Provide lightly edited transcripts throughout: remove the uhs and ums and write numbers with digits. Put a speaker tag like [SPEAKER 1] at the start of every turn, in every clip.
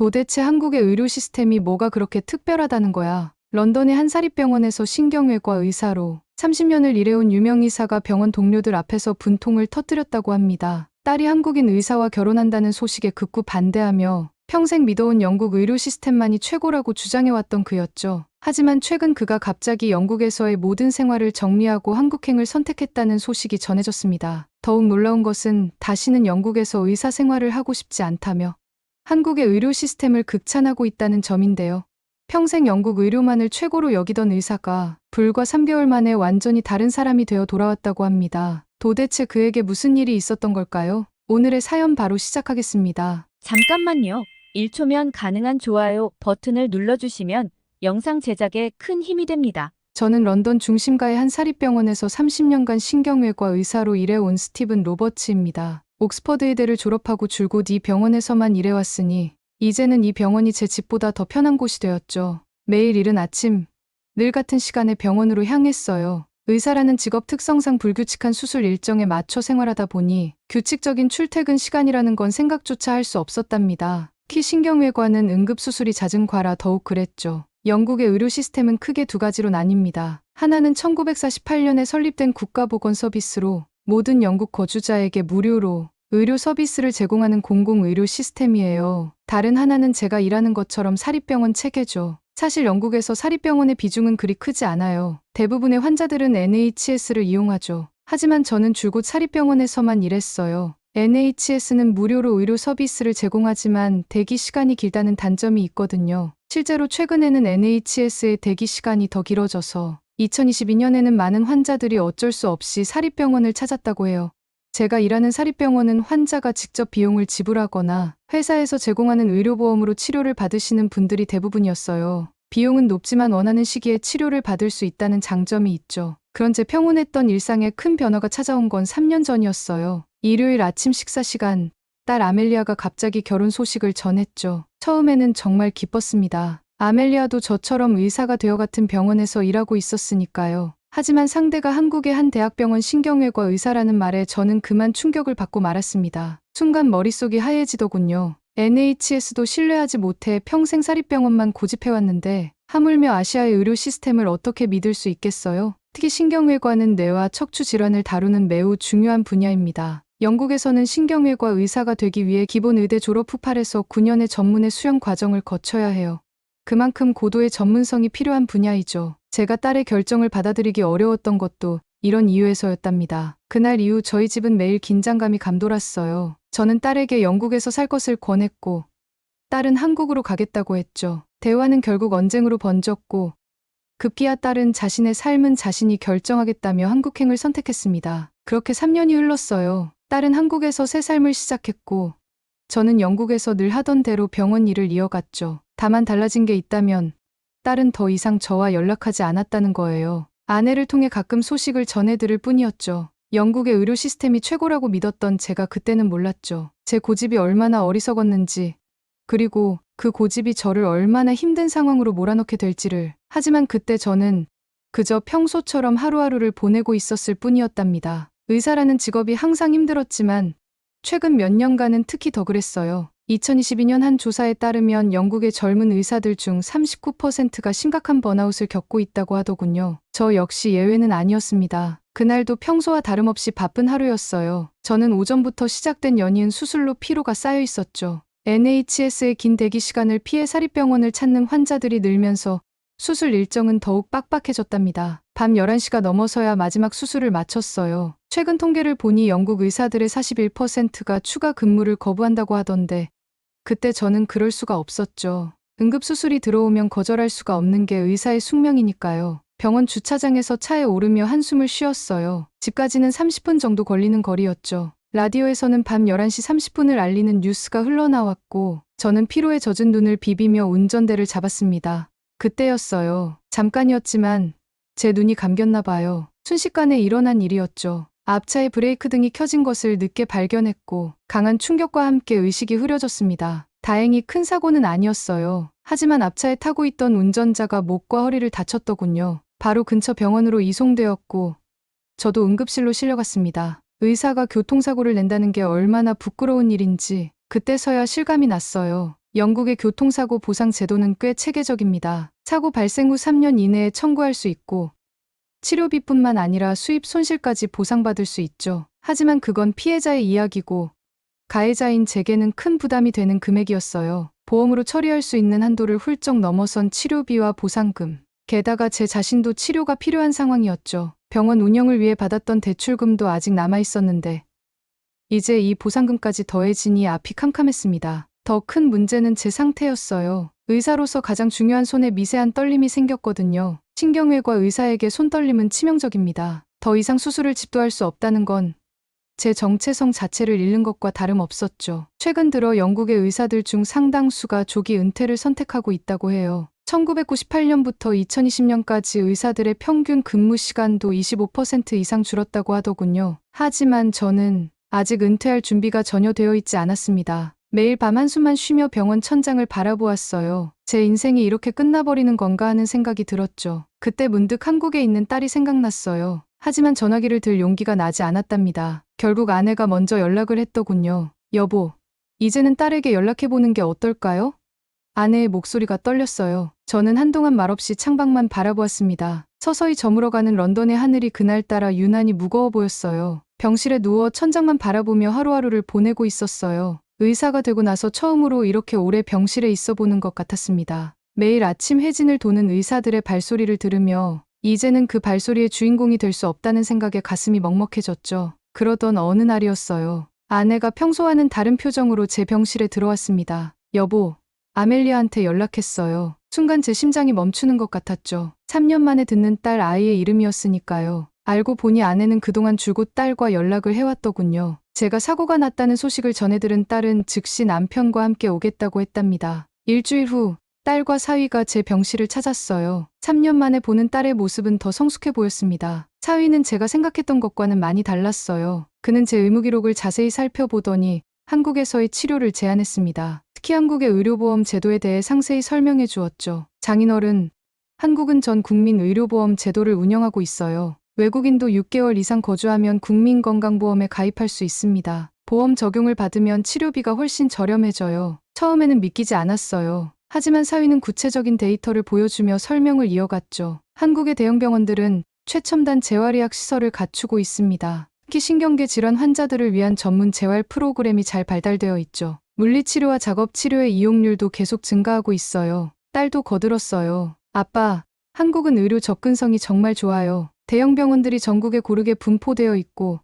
[SPEAKER 1] 도대체 한국의 의료 시스템이 뭐가 그렇게 특별하다는 거야. 런던의 한 사립병원에서 신경외과 의사로 30년을 일해온 유명의사가 병원 동료들 앞에서 분통을 터뜨렸다고 합니다. 딸이 한국인 의사와 결혼한다는 소식에 극구 반대하며 평생 믿어온 영국 의료 시스템만이 최고라고 주장해왔던 그였죠. 하지만 최근 그가 갑자기 영국에서의 모든 생활을 정리하고 한국행을 선택했다는 소식이 전해졌습니다. 더욱 놀라운 것은 다시는 영국에서 의사 생활을 하고 싶지 않다며 한국의 의료 시스템을 극찬하고 있다는 점인데요. 평생 영국 의료만을 최고로 여기던 의사가 불과 3개월 만에 완전히 다른 사람이 되어 돌아왔다고 합니다. 도대체 그에게 무슨 일이 있었던 걸까요? 오늘의 사연 바로 시작하겠습니다.
[SPEAKER 2] 잠깐만요. 1초면 가능한 좋아요 버튼을 눌러주시면 영상 제작에 큰 힘이 됩니다.
[SPEAKER 1] 저는 런던 중심가의 한 사립병원에서 30년간 신경외과 의사로 일해온 스티븐 로버츠입니다. 옥스퍼드 의대를 졸업하고 줄곧 이 병원에서만 일해왔으니 이제는 이 병원이 제 집보다 더 편한 곳이 되었죠. 매일 이른 아침, 늘 같은 시간에 병원으로 향했어요. 의사라는 직업 특성상 불규칙한 수술 일정에 맞춰 생활하다 보니 규칙적인 출퇴근 시간이라는 건 생각조차 할 수 없었답니다. 특히 신경외과는 응급수술이 잦은 과라 더욱 그랬죠. 영국의 의료 시스템은 크게 두 가지로 나뉩니다. 하나는 1948년에 설립된 국가보건서비스로 모든 영국 거주자에게 무료로 의료 서비스를 제공하는 공공의료 시스템이에요. 다른 하나는 제가 일하는 것처럼 사립병원 체계죠. 사실 영국에서 사립병원의 비중은 그리 크지 않아요. 대부분의 환자들은 NHS를 이용하죠. 하지만 저는 줄곧 사립병원에서만 일했어요. NHS는 무료로 의료 서비스를 제공하지만 대기 시간이 길다는 단점이 있거든요. 실제로 최근에는 NHS의 대기 시간이 더 길어져서 2022년에는 많은 환자들이 어쩔 수 없이 사립병원을 찾았다고 해요. 제가 일하는 사립병원은 환자가 직접 비용을 지불하거나 회사에서 제공하는 의료보험으로 치료를 받으시는 분들이 대부분이었어요. 비용은 높지만 원하는 시기에 치료를 받을 수 있다는 장점이 있죠. 그런 제 평온했던 일상에 큰 변화가 찾아온 건 3년 전이었어요. 일요일 아침 식사 시간, 딸 아멜리아가 갑자기 결혼 소식을 전했죠. 처음에는 정말 기뻤습니다. 아멜리아도 저처럼 의사가 되어 같은 병원에서 일하고 있었으니까요. 하지만 상대가 한국의 한 대학병원 신경외과 의사라는 말에 저는 그만 충격을 받고 말았습니다. 순간 머릿속이 하얘지더군요. NHS도 신뢰하지 못해 평생 사립병원만 고집해왔는데 하물며 아시아의 의료 시스템을 어떻게 믿을 수 있겠어요? 특히 신경외과는 뇌와 척추 질환을 다루는 매우 중요한 분야입니다. 영국에서는 신경외과 의사가 되기 위해 기본 의대 졸업 후 8에서 9년의 전문의 수련 과정을 거쳐야 해요. 그만큼 고도의 전문성이 필요한 분야이죠. 제가 딸의 결정을 받아들이기 어려웠던 것도 이런 이유에서였답니다. 그날 이후 저희 집은 매일 긴장감이 감돌았어요. 저는 딸에게 영국에서 살 것을 권했고 딸은 한국으로 가겠다고 했죠. 대화는 결국 언쟁으로 번졌고 급기야 딸은 자신의 삶은 자신이 결정하겠다며 한국행을 선택했습니다. 그렇게 3년이 흘렀어요. 딸은 한국에서 새 삶을 시작했고 저는 영국에서 늘 하던 대로 병원 일을 이어갔죠. 다만 달라진 게 있다면 딸은 더 이상 저와 연락하지 않았다는 거예요. 아내를 통해 가끔 소식을 전해들을 뿐이었죠. 영국의 의료 시스템이 최고라고 믿었던 제가 그때는 몰랐죠. 제 고집이 얼마나 어리석었는지, 그리고 그 고집이 저를 얼마나 힘든 상황으로 몰아넣게 될지를. 하지만 그때 저는 그저 평소처럼 하루하루를 보내고 있었을 뿐이었답니다. 의사라는 직업이 항상 힘들었지만 최근 몇 년간은 특히 더 그랬어요. 2022년 한 조사에 따르면 영국의 젊은 의사들 중 39%가 심각한 번아웃을 겪고 있다고 하더군요. 저 역시 예외는 아니었습니다. 그날도 평소와 다름없이 바쁜 하루였어요. 저는 오전부터 시작된 연이은 수술로 피로가 쌓여 있었죠. NHS의 긴 대기 시간을 피해 사립병원을 찾는 환자들이 늘면서 수술 일정은 더욱 빡빡해졌답니다. 밤 11시가 넘어서야 마지막 수술을 마쳤어요. 최근 통계를 보니 영국 의사들의 41%가 추가 근무를 거부한다고 하던데 그때 저는 그럴 수가 없었죠. 응급수술이 들어오면 거절할 수가 없는 게 의사의 숙명이니까요. 병원 주차장에서 차에 오르며 한숨을 쉬었어요. 집까지는 30분 정도 걸리는 거리였죠. 라디오에서는 밤 11시 30분을 알리는 뉴스가 흘러나왔고 저는 피로에 젖은 눈을 비비며 운전대를 잡았습니다. 그때였어요. 잠깐이었지만 제 눈이 감겼나 봐요. 순식간에 일어난 일이었죠. 앞차의 브레이크 등이 켜진 것을 늦게 발견했고 강한 충격과 함께 의식이 흐려졌습니다. 다행히 큰 사고는 아니었어요. 하지만 앞차에 타고 있던 운전자가 목과 허리를 다쳤더군요. 바로 근처 병원으로 이송되었고 저도 응급실로 실려갔습니다. 의사가 교통사고를 낸다는 게 얼마나 부끄러운 일인지 그때서야 실감이 났어요. 영국의 교통사고 보상 제도는 꽤 체계적입니다. 사고 발생 후 3년 이내에 청구할 수 있고 치료비뿐만 아니라 수입 손실까지 보상받을 수 있죠. 하지만 그건 피해자의 이야기고 가해자인 제게는 큰 부담이 되는 금액이었어요. 보험으로 처리할 수 있는 한도를 훌쩍 넘어선 치료비와 보상금. 게다가 제 자신도 치료가 필요한 상황이었죠. 병원 운영을 위해 받았던 대출금도 아직 남아 있었는데 이제 이 보상금까지 더해지니 앞이 캄캄했습니다. 더 큰 문제는 제 상태였어요. 의사로서 가장 중요한 손에 미세한 떨림이 생겼거든요. 신경외과 의사에게 손떨림은 치명적입니다. 더 이상 수술을 집도할 수 없다는 건 제 정체성 자체를 잃는 것과 다름없었죠. 최근 들어 영국의 의사들 중 상당수가 조기 은퇴를 선택하고 있다고 해요. 1998년부터 2020년까지 의사들의 평균 근무 시간도 25% 이상 줄었다고 하더군요. 하지만 저는 아직 은퇴할 준비가 전혀 되어 있지 않았습니다. 매일 밤 한숨만 쉬며 병원 천장을 바라보았어요. 제 인생이 이렇게 끝나버리는 건가 하는 생각이 들었죠. 그때 문득 한국에 있는 딸이 생각났어요. 하지만 전화기를 들 용기가 나지 않았답니다. 결국 아내가 먼저 연락을 했더군요. 여보, 이제는 딸에게 연락해보는 게 어떨까요? 아내의 목소리가 떨렸어요. 저는 한동안 말없이 창밖만 바라보았습니다. 서서히 저물어가는 런던의 하늘이 그날따라 유난히 무거워 보였어요. 병실에 누워 천장만 바라보며 하루하루를 보내고 있었어요. 의사가 되고 나서 처음으로 이렇게 오래 병실에 있어 보는 것 같았습니다. 매일 아침 회진을 도는 의사들의 발소리를 들으며 이제는 그 발소리의 주인공이 될 수 없다는 생각에 가슴이 먹먹해졌죠. 그러던 어느 날이었어요. 아내가 평소와는 다른 표정으로 제 병실에 들어왔습니다. 여보, 아멜리아한테 연락했어요. 순간 제 심장이 멈추는 것 같았죠. 3년 만에 듣는 딸 아이의 이름이었으니까요. 알고 보니 아내는 그동안 줄곧 딸과 연락을 해왔더군요. 제가 사고가 났다는 소식을 전해 들은 딸은 즉시 남편과 함께 오겠다고 했답니다. 일주일 후 딸과 사위가 제 병실을 찾았어요. 3년 만에 보는 딸의 모습은 더 성숙해 보였습니다. 사위는 제가 생각했던 것과는 많이 달랐어요. 그는 제 의무기록을 자세히 살펴보더니 한국에서의 치료를 제안했습니다. 특히 한국의 의료보험 제도에 대해 상세히 설명해 주었죠. 장인어른, 한국은 전 국민 의료보험 제도를 운영하고 있어요. 외국인도 6개월 이상 거주하면 국민건강보험에 가입할 수 있습니다. 보험 적용을 받으면 치료비가 훨씬 저렴해져요. 처음에는 믿기지 않았어요. 하지만 사위는 구체적인 데이터를 보여주며 설명을 이어갔죠. 한국의 대형 병원들은 최첨단 재활의학 시설을 갖추고 있습니다. 특히 신경계 질환 환자들을 위한 전문 재활 프로그램이 잘 발달되어 있죠. 물리치료와 작업치료의 이용률도 계속 증가하고 있어요. 딸도 거들었어요. 아빠, 한국은 의료 접근성이 정말 좋아요. 대형 병원들이 전국에 고르게 분포되어 있고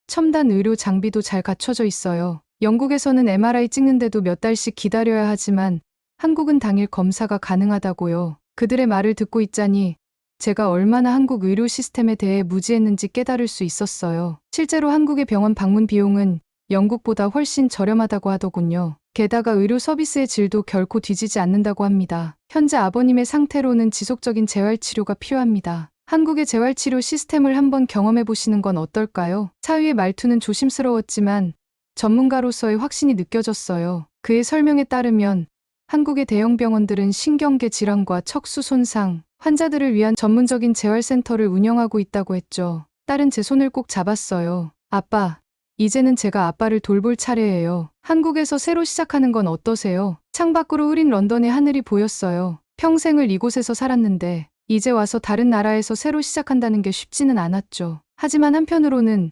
[SPEAKER 1] 첨단 의료 장비도 잘 갖춰져 있어요. 영국에서는 MRI 찍는데도 몇 달씩 기다려야 하지만 한국은 당일 검사가 가능하다고요. 그들의 말을 듣고 있자니 제가 얼마나 한국 의료 시스템에 대해 무지했는지 깨달을 수 있었어요. 실제로 한국의 병원 방문 비용은 영국보다 훨씬 저렴하다고 하더군요. 게다가 의료 서비스의 질도 결코 뒤지지 않는다고 합니다. 현재 아버님의 상태로는 지속적인 재활치료가 필요합니다. 한국의 재활치료 시스템을 한번 경험해 보시는 건 어떨까요? 사위의 말투는 조심스러웠지만 전문가로서의 확신이 느껴졌어요. 그의 설명에 따르면 한국의 대형 병원들은 신경계 질환과 척수 손상, 환자들을 위한 전문적인 재활센터를 운영하고 있다고 했죠. 딸은 제 손을 꼭 잡았어요. 아빠, 이제는 제가 아빠를 돌볼 차례예요. 한국에서 새로 시작하는 건 어떠세요? 창밖으로 흐린 런던의 하늘이 보였어요. 평생을 이곳에서 살았는데 이제 와서 다른 나라에서 새로 시작한다는 게 쉽지는 않았죠. 하지만 한편으로는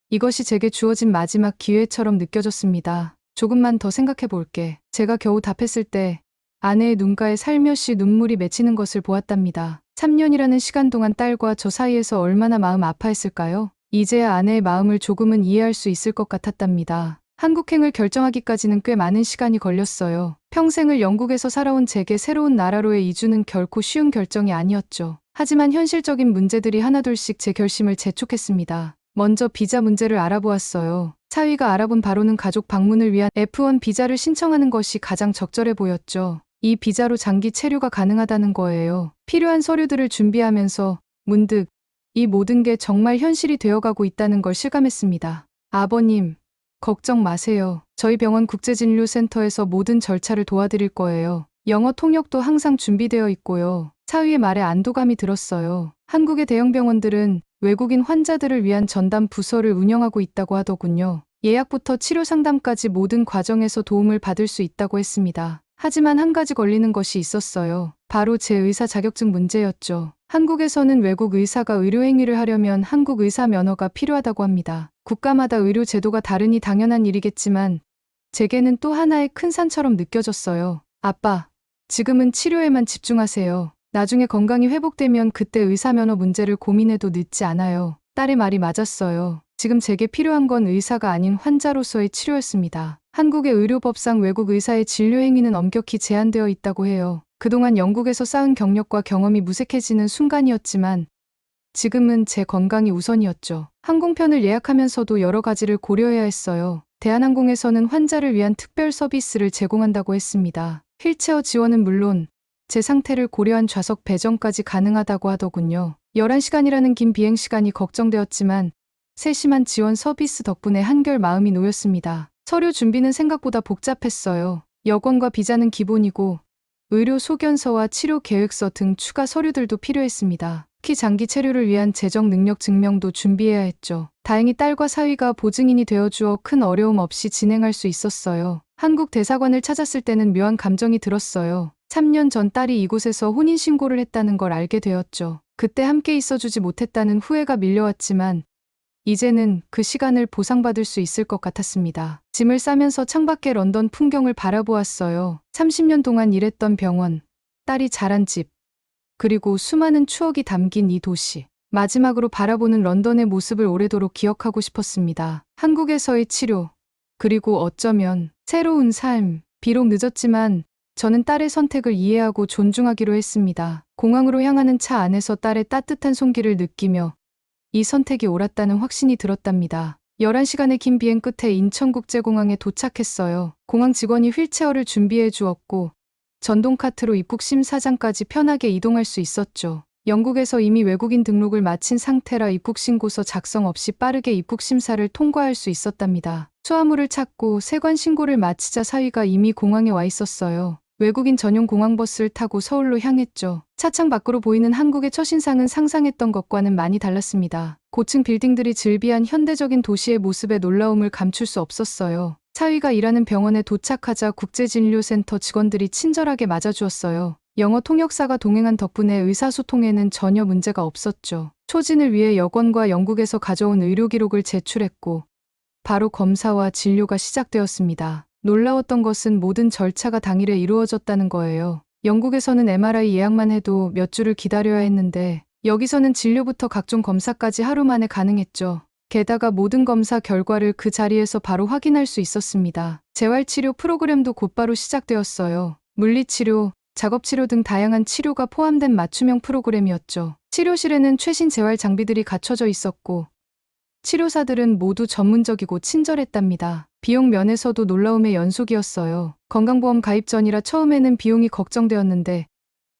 [SPEAKER 1] 이것이 제게 주어진 마지막 기회처럼 느껴졌습니다. 조금만 더 생각해 볼게. 제가 겨우 답했을 때 아내의 눈가에 살며시 눈물이 맺히는 것을 보았답니다. 3년이라는 시간 동안 딸과 저 사이에서 얼마나 마음 아파했을까요? 이제야 아내의 마음을 조금은 이해할 수 있을 것 같았답니다. 한국행을 결정하기까지는 꽤 많은 시간이 걸렸어요. 평생을 영국에서 살아온 제게 새로운 나라로의 이주는 결코 쉬운 결정이 아니었죠. 하지만 현실적인 문제들이 하나둘씩 제 결심을 재촉했습니다. 먼저 비자 문제를 알아보았어요. 사위가 알아본 바로는 가족 방문을 위한 F1 비자를 신청하는 것이 가장 적절해 보였죠. 이 비자로 장기 체류가 가능하다는 거예요. 필요한 서류들을 준비하면서 문득 이 모든 게 정말 현실이 되어가고 있다는 걸 실감했습니다. 아버님, 걱정 마세요. 저희 병원 국제진료센터에서 모든 절차를 도와드릴 거예요. 영어 통역도 항상 준비되어 있고요. 사위의 말에 안도감이 들었어요. 한국의 대형 병원들은 외국인 환자들을 위한 전담 부서를 운영하고 있다고 하더군요. 예약부터 치료 상담까지 모든 과정에서 도움을 받을 수 있다고 했습니다. 하지만 한 가지 걸리는 것이 있었어요. 바로 제 의사 자격증 문제였죠. 한국에서는 외국 의사가 의료 행위를 하려면 한국 의사 면허가 필요하다고 합니다. 국가마다 의료 제도가 다르니 당연한 일이겠지만 제게는 또 하나의 큰 산처럼 느껴졌어요. 아빠, 지금은 치료에만 집중하세요. 나중에 건강이 회복되면 그때 의사 면허 문제를 고민해도 늦지 않아요. 딸의 말이 맞았어요. 지금 제게 필요한 건 의사가 아닌 환자로서의 치료였습니다. 한국의 의료법상 외국 의사의 진료 행위는 엄격히 제한되어 있다고 해요. 그동안 영국에서 쌓은 경력과 경험이 무색해지는 순간이었지만 지금은 제 건강이 우선이었죠. 항공편을 예약하면서도 여러 가지를 고려해야 했어요. 대한항공에서는 환자를 위한 특별 서비스를 제공한다고 했습니다. 휠체어 지원은 물론 제 상태를 고려한 좌석 배정까지 가능하다고 하더군요. 11시간이라는 긴 비행시간이 걱정되었지만 세심한 지원 서비스 덕분에 한결 마음이 놓였습니다. 서류 준비는 생각보다 복잡했어요. 여권과 비자는 기본이고 의료 소견서와 치료 계획서 등 추가 서류들도 필요했습니다. 특히 장기 체류를 위한 재정 능력 증명도 준비해야 했죠. 다행히 딸과 사위가 보증인이 되어주어 큰 어려움 없이 진행할 수 있었어요. 한국 대사관을 찾았을 때는 묘한 감정이 들었어요. 3년 전 딸이 이곳에서 혼인신고를 했다는 걸 알게 되었죠. 그때 함께 있어주지 못했다는 후회가 밀려왔지만 이제는 그 시간을 보상받을 수 있을 것 같았습니다. 짐을 싸면서 창밖의 런던 풍경을 바라보았어요. 30년 동안 일했던 병원, 딸이 자란 집, 그리고 수많은 추억이 담긴 이 도시. 마지막으로 바라보는 런던의 모습을 오래도록 기억하고 싶었습니다. 한국에서의 치료, 그리고 어쩌면 새로운 삶. 비록 늦었지만 저는 딸의 선택을 이해하고 존중하기로 했습니다. 공항으로 향하는 차 안에서 딸의 따뜻한 손길을 느끼며 이 선택이 옳았다는 확신이 들었답니다. 11시간의 긴 비행 끝에 인천국제공항에 도착했어요. 공항 직원이 휠체어를 준비해 주었고 전동카트로 입국 심사장까지 편하게 이동할 수 있었죠. 영국에서 이미 외국인 등록을 마친 상태라 입국 신고서 작성 없이 빠르게 입국 심사를 통과할 수 있었답니다. 수화물을 찾고 세관 신고를 마치자 사위가 이미 공항에 와 있었어요. 외국인 전용 공항버스를 타고 서울로 향했죠. 차창 밖으로 보이는 한국의 첫인상은 상상했던 것과는 많이 달랐습니다. 고층 빌딩들이 즐비한 현대적인 도시의 모습에 놀라움을 감출 수 없었어요. 사위가 일하는 병원에 도착하자 국제진료센터 직원들이 친절하게 맞아주었어요. 영어 통역사가 동행한 덕분에 의사소통에는 전혀 문제가 없었죠. 초진을 위해 여권과 영국에서 가져온 의료기록을 제출했고 바로 검사와 진료가 시작되었습니다. 놀라웠던 것은 모든 절차가 당일에 이루어졌다는 거예요. 영국에서는 MRI 예약만 해도 몇 주를 기다려야 했는데 여기서는 진료부터 각종 검사까지 하루 만에 가능했죠. 게다가 모든 검사 결과를 그 자리에서 바로 확인할 수 있었습니다. 재활치료 프로그램도 곧바로 시작되었어요. 물리치료, 작업치료 등 다양한 치료가 포함된 맞춤형 프로그램이었죠. 치료실에는 최신 재활 장비들이 갖춰져 있었고 치료사들은 모두 전문적이고 친절했답니다. 비용 면에서도 놀라움의 연속이었어요. 건강보험 가입 전이라 처음에는 비용이 걱정되었는데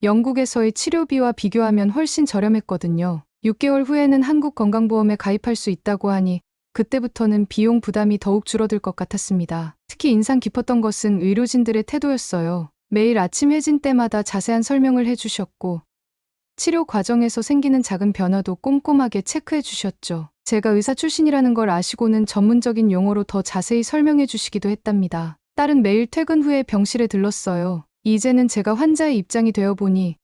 [SPEAKER 1] 영국에서의 치료비와 비교하면 훨씬 저렴했거든요. 6개월 후에는 한국 건강보험에 가입할 수 있다고 하니 그때부터는 비용 부담이 더욱 줄어들 것 같았습니다. 특히 인상 깊었던 것은 의료진들의 태도였어요. 매일 아침 회진 때마다 자세한 설명을 해주셨고 치료 과정에서 생기는 작은 변화도 꼼꼼하게 체크해 주셨죠. 제가 의사 출신이라는 걸 아시고는 전문적인 용어로 더 자세히 설명해 주시기도 했답니다. 딸은 매일 퇴근 후에 병실에 들렀어요. 이제는 제가 환자의 입장이 되어 보니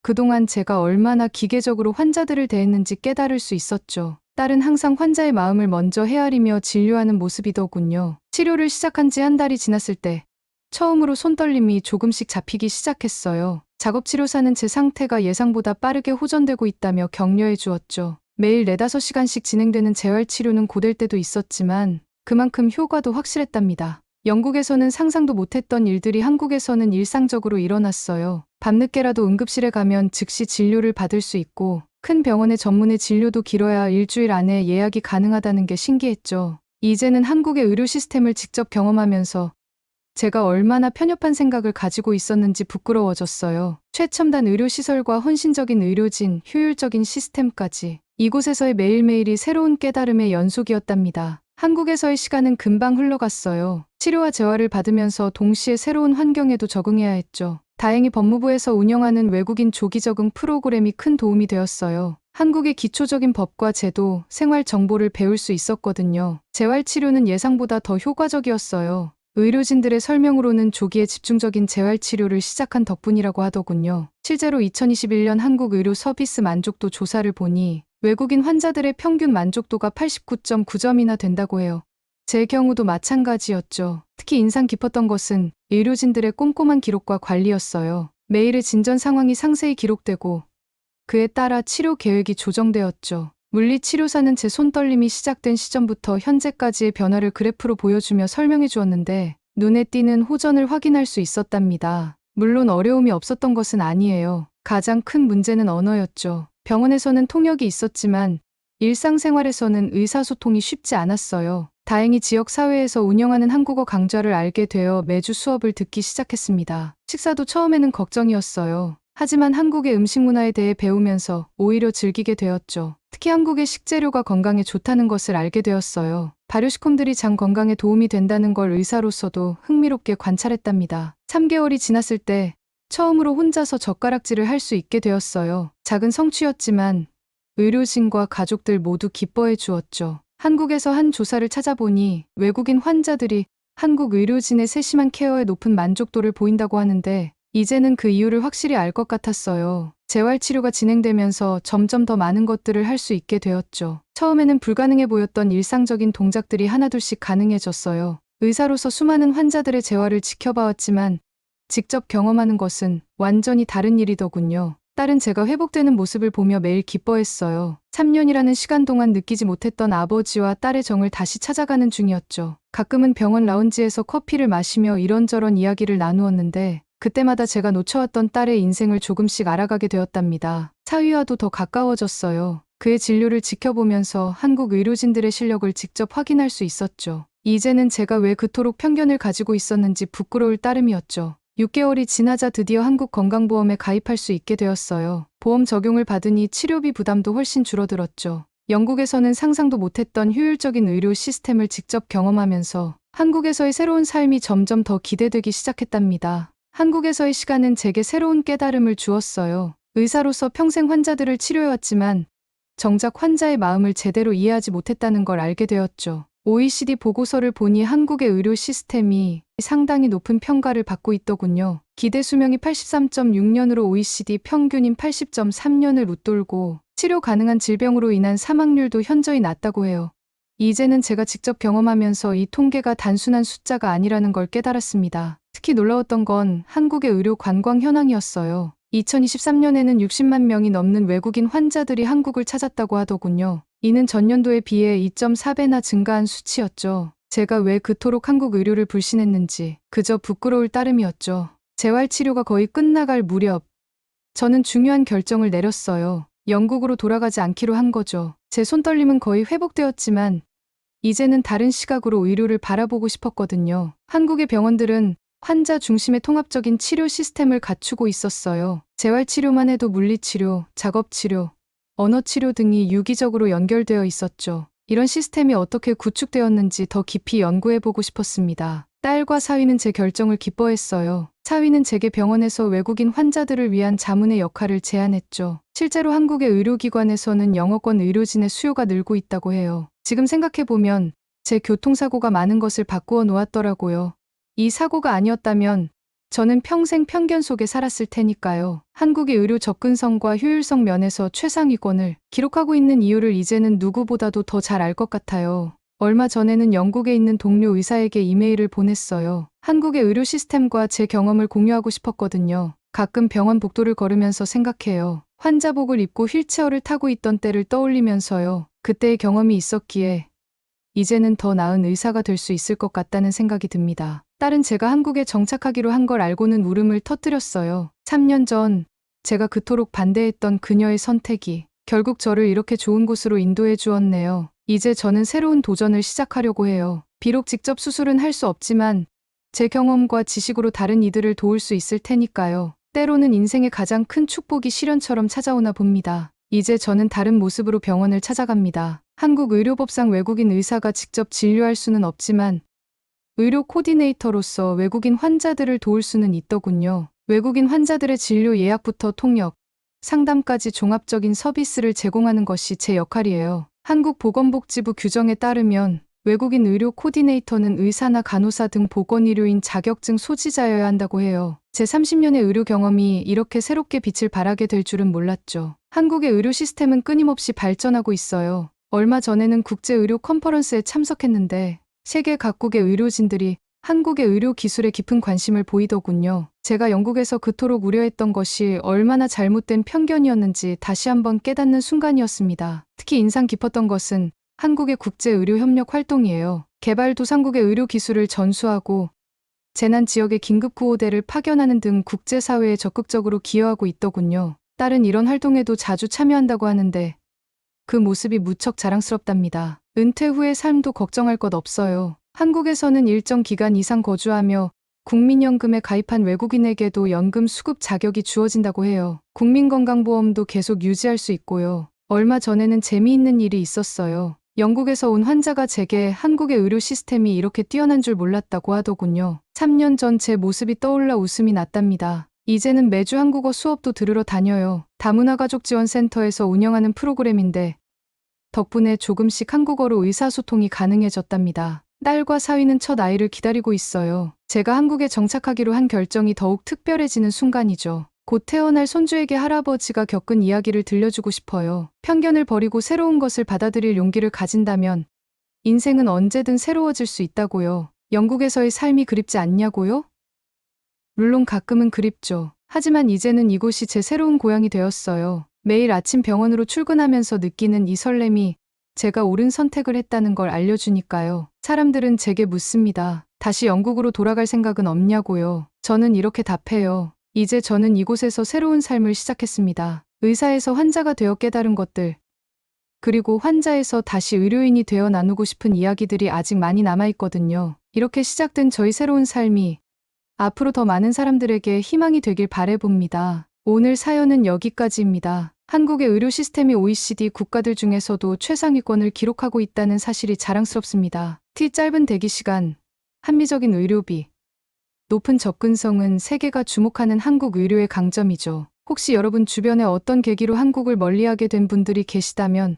[SPEAKER 1] 그동안 제가 얼마나 기계적으로 환자들을 대했는지 깨달을 수 있었죠. 딸은 항상 환자의 마음을 먼저 헤아리며 진료하는 모습이더군요. 치료를 시작한 지 한 달이 지났을 때 처음으로 손떨림이 조금씩 잡히기 시작했어요. 작업치료사는 제 상태가 예상보다 빠르게 호전되고 있다며 격려해 주었죠. 매일 4-5시간씩 진행되는 재활치료는 고될 때도 있었지만 그만큼 효과도 확실했답니다. 영국에서는 상상도 못했던 일들이 한국에서는 일상적으로 일어났어요. 밤늦게라도 응급실에 가면 즉시 진료를 받을 수 있고 큰 병원의 전문의 진료도 길어야 일주일 안에 예약이 가능하다는 게 신기했죠. 이제는 한국의 의료 시스템을 직접 경험하면서 제가 얼마나 편협한 생각을 가지고 있었는지 부끄러워졌어요. 최첨단 의료시설과 헌신적인 의료진, 효율적인 시스템까지 이곳에서의 매일매일이 새로운 깨달음의 연속이었답니다. 한국에서의 시간은 금방 흘러갔어요. 치료와 재활을 받으면서 동시에 새로운 환경에도 적응해야 했죠. 다행히 법무부에서 운영하는 외국인 조기 적응 프로그램이 큰 도움이 되었어요. 한국의 기초적인 법과 제도, 생활 정보를 배울 수 있었거든요. 재활치료는 예상보다 더 효과적이었어요. 의료진들의 설명으로는 조기에 집중적인 재활치료를 시작한 덕분이라고 하더군요. 실제로 2021년 한국 의료 서비스 만족도 조사를 보니 외국인 환자들의 평균 만족도가 89.9점이나 된다고 해요. 제 경우도 마찬가지였죠. 특히 인상 깊었던 것은 의료진들의 꼼꼼한 기록과 관리였어요. 매일의 진전 상황이 상세히 기록되고 그에 따라 치료 계획이 조정되었죠. 물리치료사는 제 손떨림이 시작된 시점부터 현재까지의 변화를 그래프로 보여주며 설명해 주었는데 눈에 띄는 호전을 확인할 수 있었답니다. 물론 어려움이 없었던 것은 아니에요. 가장 큰 문제는 언어였죠. 병원에서는 통역이 있었지만 일상생활에서는 의사소통이 쉽지 않았어요. 다행히 지역사회에서 운영하는 한국어 강좌를 알게 되어 매주 수업을 듣기 시작했습니다. 식사도 처음에는 걱정이었어요. 하지만 한국의 음식 문화에 대해 배우면서 오히려 즐기게 되었죠. 특히 한국의 식재료가 건강에 좋다는 것을 알게 되었어요. 발효식품들이 장 건강에 도움이 된다는 걸 의사로서도 흥미롭게 관찰했답니다. 3개월이 지났을 때 처음으로 혼자서 젓가락질을 할 수 있게 되었어요. 작은 성취였지만 의료진과 가족들 모두 기뻐해 주었죠. 한국에서 한 조사를 찾아보니 외국인 환자들이 한국 의료진의 세심한 케어에 높은 만족도를 보인다고 하는데 이제는 그 이유를 확실히 알 것 같았어요. 재활치료가 진행되면서 점점 더 많은 것들을 할 수 있게 되었죠. 처음에는 불가능해 보였던 일상적인 동작들이 하나둘씩 가능해졌어요. 의사로서 수많은 환자들의 재활을 지켜봐왔지만 직접 경험하는 것은 완전히 다른 일이더군요. 딸은 제가 회복되는 모습을 보며 매일 기뻐했어요. 3년이라는 시간 동안 느끼지 못했던 아버지와 딸의 정을 다시 찾아가는 중이었죠. 가끔은 병원 라운지에서 커피를 마시며 이런저런 이야기를 나누었는데 그때마다 제가 놓쳐왔던 딸의 인생을 조금씩 알아가게 되었답니다. 사위와도 더 가까워졌어요. 그의 진료를 지켜보면서 한국 의료진들의 실력을 직접 확인할 수 있었죠. 이제는 제가 왜 그토록 편견을 가지고 있었는지 부끄러울 따름이었죠. 6개월이 지나자 드디어 한국건강보험에 가입할 수 있게 되었어요. 보험 적용을 받으니 치료비 부담도 훨씬 줄어들었죠. 영국에서는 상상도 못했던 효율적인 의료 시스템을 직접 경험하면서 한국에서의 새로운 삶이 점점 더 기대되기 시작했답니다. 한국에서의 시간은 제게 새로운 깨달음을 주었어요. 의사로서 평생 환자들을 치료해왔지만 정작 환자의 마음을 제대로 이해하지 못했다는 걸 알게 되었죠. OECD 보고서를 보니 한국의 의료 시스템이 상당히 높은 평가를 받고 있더군요. 기대 수명이 83.6년으로 OECD 평균인 80.3년을 웃돌고 치료 가능한 질병으로 인한 사망률도 현저히 낮다고 해요. 이제는 제가 직접 경험하면서 이 통계가 단순한 숫자가 아니라는 걸 깨달았습니다. 특히 놀라웠던 건 한국의 의료 관광 현황이었어요. 2023년에는 60만 명이 넘는 외국인 환자들이 한국을 찾았다고 하더군요. 이는 전년도에 비해 2.4배나 증가한 수치였죠. 제가 왜 그토록 한국 의료를 불신했는지 그저 부끄러울 따름이었죠. 재활치료가 거의 끝나갈 무렵 저는 중요한 결정을 내렸어요. 영국으로 돌아가지 않기로 한 거죠. 제 손떨림은 거의 회복되었지만 이제는 다른 시각으로 의료를 바라보고 싶었거든요. 한국의 병원들은 환자 중심의 통합적인 치료 시스템을 갖추고 있었어요. 재활치료만 해도 물리치료, 작업치료, 언어치료 등이 유기적으로 연결되어 있었죠. 이런 시스템이 어떻게 구축되었는지 더 깊이 연구해보고 싶었습니다. 딸과 사위는 제 결정을 기뻐했어요. 사위는 제게 병원에서 외국인 환자들을 위한 자문의 역할을 제안했죠. 실제로 한국의 의료기관에서는 영어권 의료진의 수요가 늘고 있다고 해요. 지금 생각해보면 제 교통사고가 많은 것을 바꾸어 놓았더라고요. 이 사고가 아니었다면 저는 평생 편견 속에 살았을 테니까요. 한국의 의료 접근성과 효율성 면에서 최상위권을 기록하고 있는 이유를 이제는 누구보다도 더 잘 알 것 같아요. 얼마 전에는 영국에 있는 동료 의사에게 이메일을 보냈어요. 한국의 의료 시스템과 제 경험을 공유하고 싶었거든요. 가끔 병원 복도를 걸으면서 생각해요. 환자복을 입고 휠체어를 타고 있던 때를 떠올리면서요. 그때의 경험이 있었기에 이제는 더 나은 의사가 될 수 있을 것 같다는 생각이 듭니다. 딸은 제가 한국에 정착하기로 한 걸 알고는 울음을 터뜨렸어요. 3년 전 제가 그토록 반대했던 그녀의 선택이 결국 저를 이렇게 좋은 곳으로 인도해 주었네요. 이제 저는 새로운 도전을 시작하려고 해요. 비록 직접 수술은 할 수 없지만 제 경험과 지식으로 다른 이들을 도울 수 있을 테니까요. 때로는 인생의 가장 큰 축복이 시련처럼 찾아오나 봅니다. 이제 저는 다른 모습으로 병원을 찾아갑니다. 한국 의료법상 외국인 의사가 직접 진료할 수는 없지만 의료 코디네이터로서 외국인 환자들을 도울 수는 있더군요. 외국인 환자들의 진료 예약부터 통역, 상담까지 종합적인 서비스를 제공하는 것이 제 역할이에요. 한국 보건복지부 규정에 따르면 외국인 의료 코디네이터는 의사나 간호사 등 보건의료인 자격증 소지자여야 한다고 해요. 제 30년의 의료 경험이 이렇게 새롭게 빛을 발하게 될 줄은 몰랐죠. 한국의 의료 시스템은 끊임없이 발전하고 있어요. 얼마 전에는 국제의료 컨퍼런스에 참석했는데 세계 각국의 의료진들이 한국의 의료 기술에 깊은 관심을 보이더군요. 제가 영국에서 그토록 우려했던 것이 얼마나 잘못된 편견이었는지 다시 한번 깨닫는 순간이었습니다. 특히 인상 깊었던 것은 한국의 국제의료협력 활동이에요. 개발도상국의 의료 기술을 전수하고 재난 지역의 긴급구호대를 파견하는 등 국제사회에 적극적으로 기여하고 있더군요. 딸은 이런 활동에도 자주 참여한다고 하는데 그 모습이 무척 자랑스럽답니다. 은퇴 후의 삶도 걱정할 것 없어요. 한국에서는 일정 기간 이상 거주하며 국민연금에 가입한 외국인에게도 연금 수급 자격이 주어진다고 해요. 국민건강보험도 계속 유지할 수 있고요. 얼마 전에는 재미있는 일이 있었어요. 영국에서 온 환자가 제게 한국의 의료 시스템이 이렇게 뛰어난 줄 몰랐다고 하더군요. 3년 전 제 모습이 떠올라 웃음이 났답니다. 이제는 매주 한국어 수업도 들으러 다녀요. 다문화가족지원센터에서 운영하는 프로그램인데 덕분에 조금씩 한국어로 의사소통이 가능해졌답니다. 딸과 사위는 첫 아이를 기다리고 있어요. 제가 한국에 정착하기로 한 결정이 더욱 특별해지는 순간이죠. 곧 태어날 손주에게 할아버지가 겪은 이야기를 들려주고 싶어요. 편견을 버리고 새로운 것을 받아들일 용기를 가진다면 인생은 언제든 새로워질 수 있다고요. 영국에서의 삶이 그립지 않냐고요? 물론 가끔은 그립죠. 하지만 이제는 이곳이 제 새로운 고향이 되었어요. 매일 아침 병원으로 출근하면서 느끼는 이 설렘이 제가 옳은 선택을 했다는 걸 알려주니까요. 사람들은 제게 묻습니다. 다시 영국으로 돌아갈 생각은 없냐고요. 저는 이렇게 답해요. 이제 저는 이곳에서 새로운 삶을 시작했습니다. 의사에서 환자가 되어 깨달은 것들, 그리고 환자에서 다시 의료인이 되어 나누고 싶은 이야기들이 아직 많이 남아있거든요. 이렇게 시작된 저희 새로운 삶이 앞으로 더 많은 사람들에게 희망이 되길 바라봅니다. 오늘 사연은 여기까지입니다. 한국의 의료 시스템이 OECD 국가들 중에서도 최상위권을 기록하고 있다는 사실이 자랑스럽습니다. 짧은 대기 시간, 합리적인 의료비, 높은 접근성은 세계가 주목하는 한국 의료의 강점이죠. 혹시 여러분 주변에 어떤 계기로 한국을 멀리하게 된 분들이 계시다면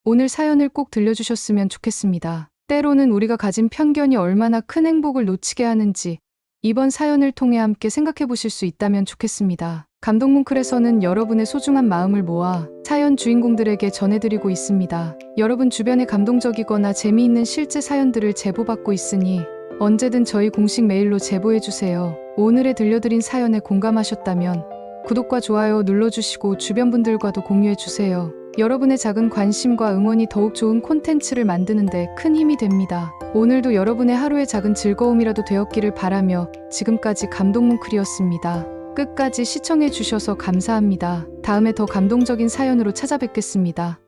[SPEAKER 1] 오늘 사연을 꼭 들려주셨으면 좋겠습니다. 때로는 우리가 가진 편견이 얼마나 큰 행복을 놓치게 하는지 이번 사연을 통해 함께 생각해 보실 수 있다면 좋겠습니다. 감동뭉클에서는 여러분의 소중한 마음을 모아 사연 주인공들에게 전해드리고 있습니다. 여러분 주변에 감동적이거나 재미있는 실제 사연들을 제보받고 있으니 언제든 저희 공식 메일로 제보해주세요. 오늘에 들려드린 사연에 공감하셨다면 구독과 좋아요 눌러주시고 주변 분들과도 공유해주세요. 여러분의 작은 관심과 응원이 더욱 좋은 콘텐츠를 만드는데 큰 힘이 됩니다. 오늘도 여러분의 하루의 작은 즐거움이라도 되었기를 바라며 지금까지 감동뭉클이었습니다. 끝까지 시청해주셔서 감사합니다. 다음에 더 감동적인 사연으로 찾아뵙겠습니다.